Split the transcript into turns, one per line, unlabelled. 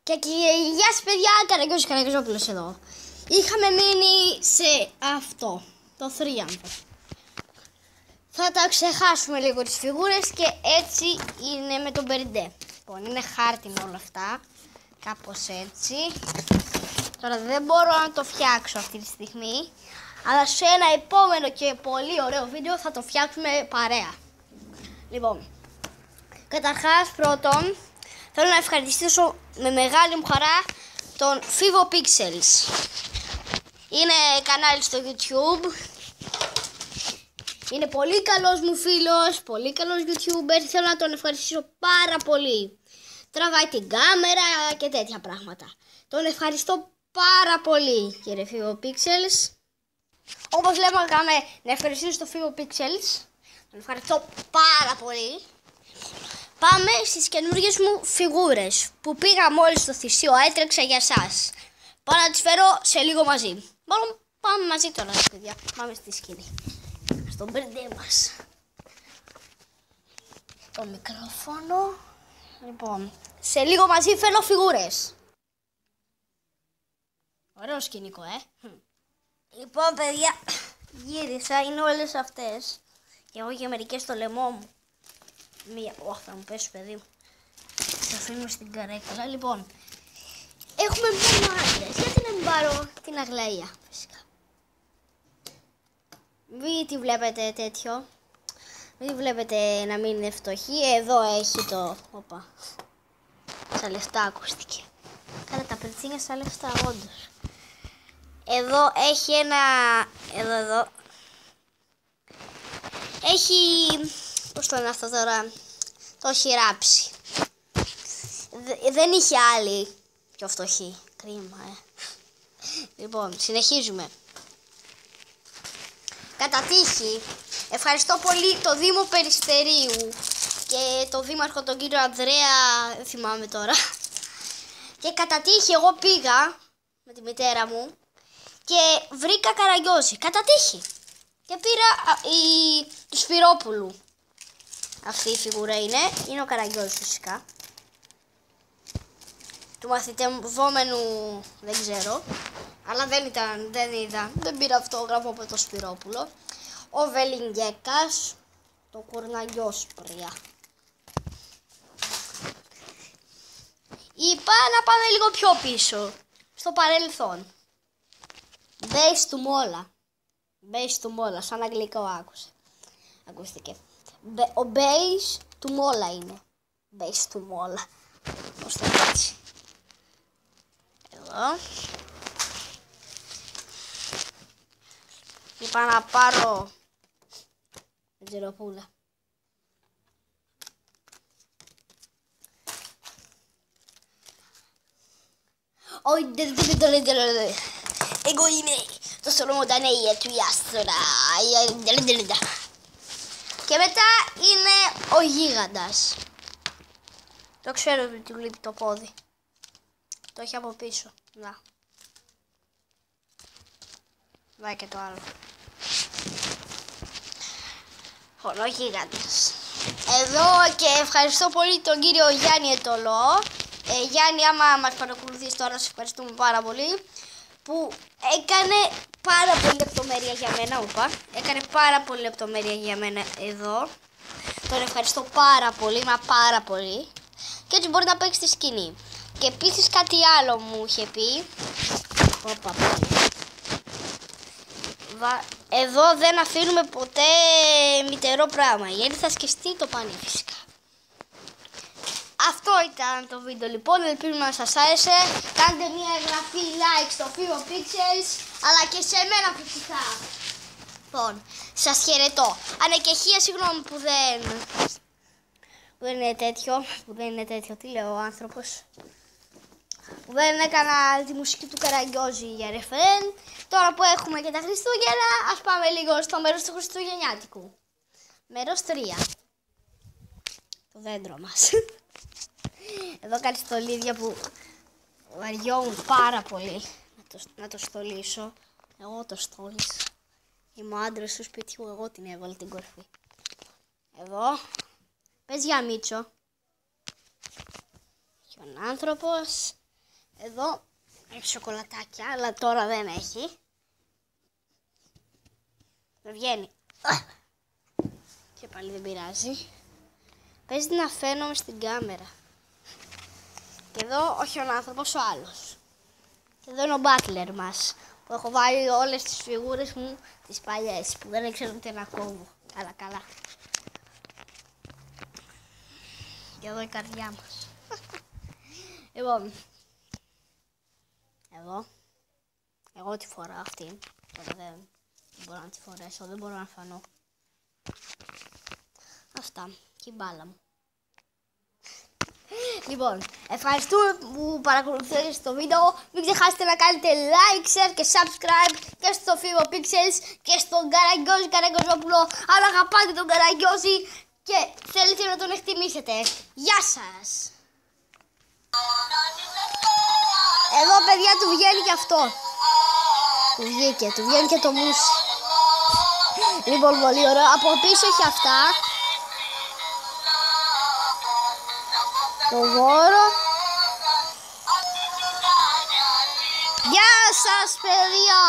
Γεια σας παιδιά, Καραγκιόζης εδώ. Είχαμε μείνει σε αυτό, το θρίαμβο. Θα τα ξεχάσουμε λίγο τις φιγούρες και έτσι είναι με τον Περιντέ. Λοιπόν, είναι χάρτινα όλα αυτά, κάπως έτσι. Τώρα δεν μπορώ να το φτιάξω αυτή τη στιγμή, αλλά σε ένα επόμενο και πολύ ωραίο βίντεο θα το φτιάξουμε παρέα. Λοιπόν, καταρχάς πρώτον, θέλω να ευχαριστήσω με μεγάλη μου χαρά τον Fivo Pixels. Είναι κανάλι στο YouTube. Είναι πολύ καλός μου φίλος, πολύ καλός YouTuber. Θέλω να τον ευχαριστήσω πάρα πολύ. Τραβάει την κάμερα και τέτοια πράγματα. Τον ευχαριστώ πάρα πολύ, κύριε Fivo Pixels. Όπως λέγαμε, να ευχαριστήσω τον Fivo Pixels. Τον ευχαριστώ πάρα πολύ. Πάμε στις καινούργιες μου φιγούρες που πήγα μόλις στο θυσίο, έτρεξα για σας. Πάω να τις φέρω σε λίγο μαζί. Μάλλον πάμε μαζί τώρα, παιδιά. Πάμε στη σκηνή. Στον Περιντέ μας. Το μικρόφωνο. Λοιπόν, σε λίγο μαζί φέρνω φιγούρες. Ωραίο σκηνικό, Λοιπόν, παιδιά, γύρισα. Είναι όλες αυτές. Και εγώ και μερικές στο λαιμό μου. Θα μου πέσει, παιδί μου. Θα αφήνουμε στην καρέκλα. Λοιπόν, έχουμε μόνο άντρες. Γιατί να μην πάρω την Αγλαία, φυσικά. Μην τη βλέπετε τέτοιο. Μην τη βλέπετε να μην είναι φτωχή. Εδώ έχει το... Οπα. Στα λεφτά ακούστηκε. Κάνα τα περτσίνια στα λεφτά, όντως. Εδώ έχει ένα... Εδώ. Έχει... Πώς το είναι αυτό τώρα, το έχει ράψει. Δεν είχε άλλη πιο φτωχή. Κρίμα, Λοιπόν, συνεχίζουμε. Κατά τύχη, ευχαριστώ πολύ το Δήμο Περιστερίου και το Δήμαρχο τον κύριο Ανδρέα, δεν θυμάμαι τώρα. Και κατά τύχη εγώ πήγα με τη μητέρα μου και βρήκα Καραγκιόζη. Κατά τύχη. Και πήρα του Σπυρόπουλου. Αυτή η φιγούρα είναι ο Καραγκιόζης φυσικά. Του μαθητευόμενου δεν ξέρω, αλλά δεν πήρα αυτόγραφο από το Σπυρόπουλο. Ο Βελιγγέκας, το Κουρναγιόσπρια. Είπα να πάμε λίγο πιο πίσω, στο παρελθόν. Base του Μόλα. Base του Μόλα, σαν αγγλικό ακούστηκε. Ο base του Μόλα είναι. Base του Μόλα. Πώς το έτσι. Εδώ. Είπα να πάρω τζεροπούλα. Εγώ είμαι το Σολομοντανέια του Ιάστορα. Και μετά είναι ο Γίγαντας. Το ξέρω ότι του λείπει το πόδι. Το έχει από πίσω. Να και το άλλο. Ο Γίγαντας. Εδώ και ευχαριστώ πολύ τον κύριο Γιάννη Ετολό. Γιάννη, άμα μας παρακολουθείς τώρα, σε ευχαριστούμε πάρα πολύ. Που έκανε πάρα πολύ λεπτομέρεια για μένα, έκανε πάρα πολύ λεπτομέρεια για μένα εδώ. Τον ευχαριστώ πάρα πολύ, μα πάρα πολύ. Και έτσι μπορεί να παίξει στη σκηνή. Και επίσης κάτι άλλο μου είχε πει. Εδώ δεν αφήνουμε ποτέ μητερό πράγμα, γιατί θα σκιστεί το πανί φυσικά. Αυτό ήταν το βίντεο λοιπόν, ελπίζουμε να σας άρεσε. Κάντε μια εγγραφή, like στο Fivo Pixels, αλλά και σε μένα φυσικά. Λοιπόν, σας χαιρετώ. Ανεκεχία, συγγνώμη που δεν είναι τέτοιο, τι λέω ο άνθρωπος. Που δεν έκανα τη μουσική του Καραγκιόζη για ρεφρέν. Τώρα που έχουμε και τα Χριστούγεννα, ας πάμε λίγο στο μέρος του Χριστουγεννιάτικου. Μέρος 3. Το δέντρο μας. Εδώ κάτι στολίδια που βαριόμουν πάρα πολύ να το στολίσω. Εγώ το στόλισα. Είμαι ο άντρας του σπιτιού, εγώ την έβαλα την κορφή. Εδώ. Πες για Μίτσο. Και ο άνθρωπος. Εδώ έχει σοκολατάκια, αλλά τώρα δεν έχει. Δεν βγαίνει. Και πάλι δεν πειράζει. Παίζει να φαίνομαι στην κάμερα. Και εδώ όχι ο άνθρωπος, ο άλλος. Και εδώ είναι ο μπάτλερ μας, που έχω βάλει όλες τις φιγούρες μου, τις παλιές, που δεν ξέρω τι να κόβω. Αλλά καλά. Και εδώ η καρδιά μας. Λοιπόν, εγώ τη φοράω αυτή. Τώρα δεν μπορώ να τη φορέσω, δεν μπορώ να φανώ. Αυτά, και η μπάλα μου. Λοιπόν, ευχαριστούμε που παρακολουθήσατε το βίντεο. Μην ξεχάσετε να κάνετε like, share και subscribe και στο Fibo Pixels και στον Καραγκιόζη Καραγκιόζοπουλο. Αν αγαπάτε τον Καραγκιόζη και θέλετε να τον εκτιμήσετε. Γεια σας! Εδώ παιδιά του βγαίνει και αυτό. Του βγαίνει και το μουσι. Λοιπόν, πολύ ωραίο. Από πίσω έχει αυτά. Το γόρο. Γεια σας παιδιά!